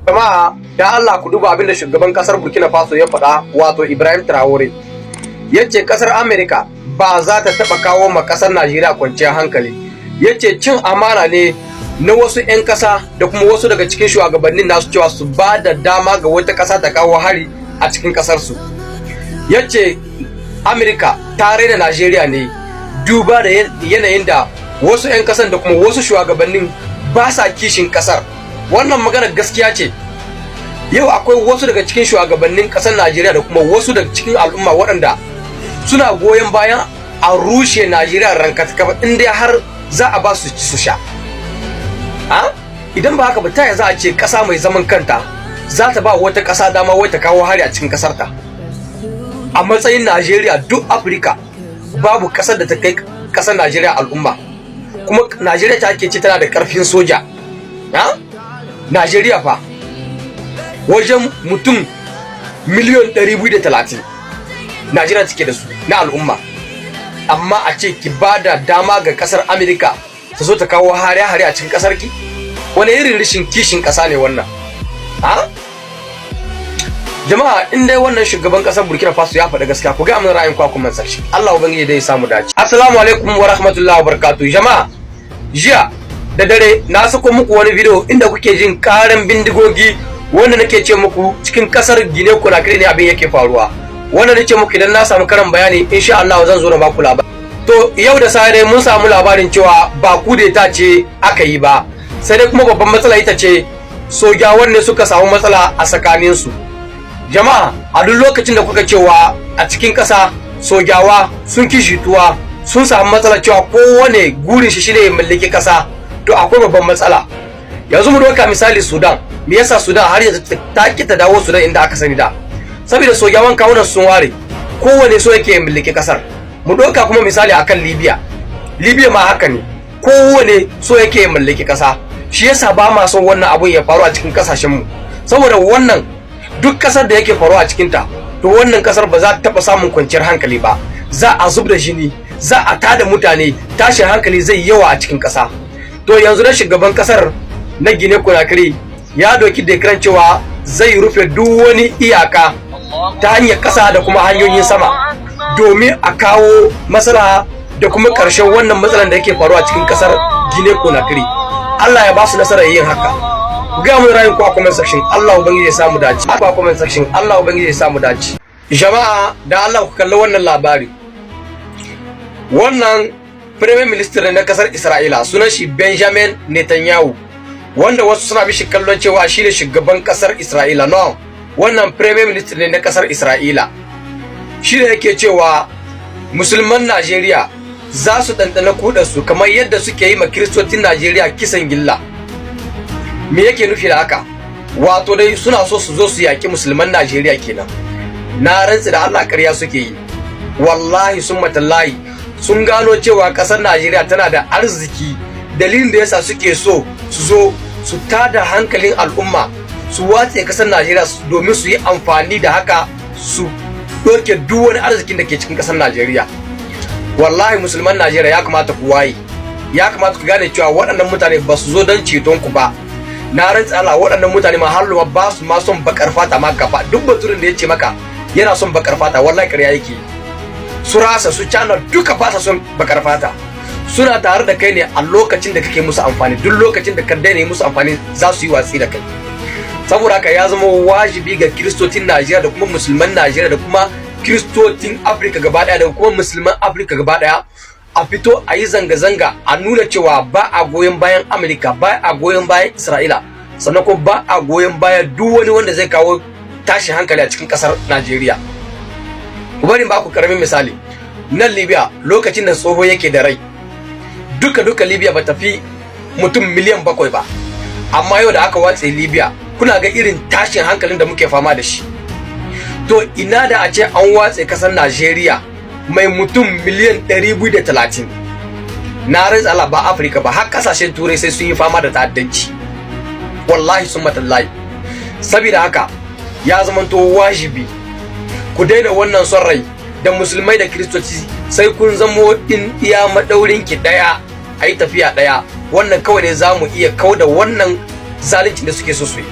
Jama'a da Allah ku duba abinda shugaban kasar Burkina Faso ya faɗa, wato Ibrahim Traore. Yace kasar America ba za ta taba kawo ma kasar Najeriya kwanciyar hankali. Yace cin amana ne na wasu 'yan kasa da kuma wasu daga cikin shugabannin nasu cewa su ba da dama ga wata kasa ta kawo hari a cikin kasar su. Yace America ta raina Najeriya ne duba da yanayin da wasu 'yan kasan da kuma wasu shugabannin ba sa kishin kasar. Wannan magana gaskiya ce. Yau akwai wasu daga cikin shugabannin kasar Najeriya da kuma wasu daga cikin al'umma waɗanda suna goyon bayan a rushe Najeriya rankataka inda har za a ba su ci su sha. Idan ba haka ba ta za a ce ƙasa mai zaman kanta za ta ba wata ƙasa dama wai ta kawo hari a cikin ƙasarta. A matsayin Najeriya duk Afirka babu ƙasar da ta kai ƙasar Najeriya al'umma, kuma Najeriya ta ake ce tana da ƙarfin soja. Najeriya fa wajen mutum miliyon 230 Najeriya take da su na al'umma, amma a ce ki ba da dama ga kasar Amerika ta zo ta kawo hare-hare a cikin kasar ki? Wani irin rashin kishin kasa ne wannan? Jama'a in dai wannan shugaban kasar Burkina Faso ya faɗa gaskiya ku ga mun ra'ayin ku a comment section. Allah ubangiji dai ya samu dace. Assalamu alaikum wa rahmatullahi wa barakatuh. Jama'a jiya da dare na sako muku wani video inda kuke jin karan bindigogi wanda nake ce muku cikin kasar Guinea Conakry ne abin yake faruwa. Wanda nake muku idan na samu karan bayani insha Allah zan zo na baku labari. To yau da sai mun samu labarin cewa ba kudeta ce aka yi ba, sai dai kuma babban matsala ita ce sojawan ne suka samu matsala a tsakanin su. Jama'a a duk lokacin da kuka cewa a cikin kasa sojawa sun kishituwa sun samu matsala cewa kowane gurin shi shine ya mallaki kasa, to akwai babban matsala. Yanzu mu doka misali Sudan. Me yasa Sudan har yanzu ta ki ta dawo Sudan inda aka sani da? Saboda sojawan kawunan sun ware, kowane so yake mallaki kasar. Mu doka kuma misali akan Libya. Libya ma haka ne, kowane so yake mallaki kasa. Shi yasa ba ma son wannan abun ya faru a cikin kasashen mu. Saboda wannan duk kasar da yake faru a cikin ta, to wannan kasar ba za ta taba samun kwanciyar hankali ba. Za a zub da jini, za a tada mutane, tashin hankali zai yawa a cikin kasa. To yanzu da shugaban kasar na Guinea Conakry ya doki dekran cewa zai rufe duk wani iyaka ta hanyar kasa da kuma hanyoyin sama domin a kawo matsala da kuma karshen wannan matsalan da yake faruwa cikin kasar Guinea Conakry. Allah ya ba su nasara yin haka. Ku ga mun rayuwa ku a comment section. Allah ubangiji ya samu dace. A comment section. Allah ubangiji ya samu dace. Jama'a da Allah ku kalli wannan labari. Wannan Prime Minister na kasar Isra'ila sunan shi Benjamin Netanyahu, wanda wasu suna bishi kallon cewa shine shugaban kasar Isra'ila. No, wannan Prime Minister ne na kasar Isra'ila. Shi ne yake cewa musulman Najeriya za su ɗanɗana kudansu kamar yadda suke yi ma kiristocin Najeriya kisan gilla. Me yake nufi da haka? Wato dai suna so su zo su yaƙi musulman Najeriya kenan. Na rantsi da Allah ƙarya suke yi. Wallahi sun matallahi sun gano cewa kasar Najeriya tana da arziki, dalilin da yasa suke so su zo su tada hankalin al'umma su watse kasar Najeriya domin su yi amfani da haka su doke duk wani arzikin da ke cikin kasar Najeriya. Wallahi musulman Najeriya ya kamata ku waye, ya kamata ku gane cewa waɗannan mutane ba su zo don ceton ku ba. Na rantsa Allah waɗannan mutane ma halluwa ba su ma son bakar fata ma gaba. Duk baturin da ya ce maka yana son bakar fata wallahi ƙarya yake. Su rasa su cana duka fata son bakar fata, suna tare da kai ne a lokacin da kake musu amfani. Duk lokacin da ka daina musu amfani za su yi watsi da kai. Saboda haka ya zama wajibi ga kiristocin Najeriya da kuma musulman Najeriya da kuma kiristocin Afirka gaba daya da kuma musulman Afirka gaba daya a fito a yi zanga-zanga a nuna cewa ba a goyon bayan Amerika, ba a goyon bayan Isra'ila, sannan kuma ba a goyon bayan duk wani wanda zai kawo tashin hankali a cikin kasar Najeriya. Ku bari ba ku karamin misali. Nan Libya lokacin da tsoho yake da rai, duka Libya ba tafi mutum miliyan 7 ba. Amma yau da aka watse Libya, kuna ga irin tashin hankalin da muke fama da shi. To ina da a ce an watse kasar Najeriya mai mutum miliyan 230. Na rantsa Allah ba Afirka ba, har kasashen Turai sai sun yi fama da ta'addanci. Wallahi sun matallahi. Saboda haka ya zamanto wajibi ku daina wannan son rai da musulmai da kiristoci, sai kun zamo din iya madaurin ki daya, ayi tafiya daya. Wannan kawai ne zamu iya kauda wannan zalunci da suke so su yi.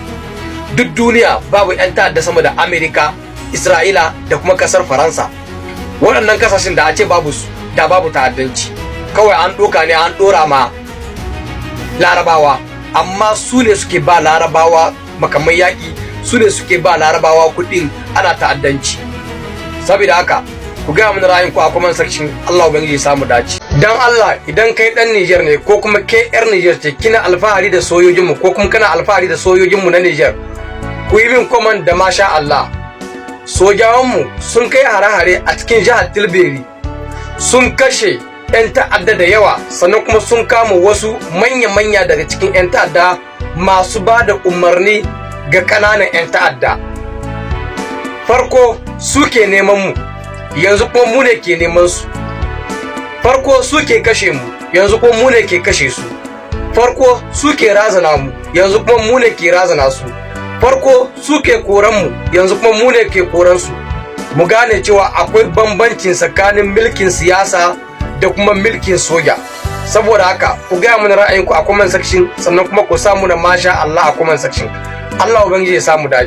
duk duniya babu 'yan ta'adda sama da Amerika, Isra'ila da kuma kasar Faransa. Waɗannan kasashen da a ce babu su da babu ta'addanci, kawai an ɗoka ne an ɗora ma Larabawa, amma su ne suke ba Larabawa makamman yaƙi, su ne suke ba Larabawa kuɗin ana ta'addanci. Saboda haka ku gaya mana ra'ayin ku a comment section. Allah ubangiji samu dace. Dan Allah, idan kai dan Niger ne ko kuma kai yar Niger ce, kina alfahari da sojojinmu ko kuma kana alfahari da sojojinmu na Niger, ku yi min comment da masha Allah. Sojawanmu sun kai hare-hare a cikin jihar Tilberi, sun kashe 'yan ta'adda da yawa, sannan kuma sun kama wasu manya-manya daga cikin 'yan ta'adda masu ba da umarni ga ƙananan 'yan ta'adda. Farko suke neman mu, yanzu kuma mu ne ke neman su. Farko suke kashe mu, yanzu kuma mu ne ke kashe su. Farko suke razana mu, yanzu kuma mu ne ke razana su. Farko suke koran mu, yanzu kuma mu ne ke koran su. Mu gane cewa akwai bambancin tsakanin mulkin siyasa da kuma mulkin soja. Saboda haka ku gaya mana ra'ayinku a comment section, sannan kuma ku samu na masha Allah a comment section. Allah ubangiji ya samu dace.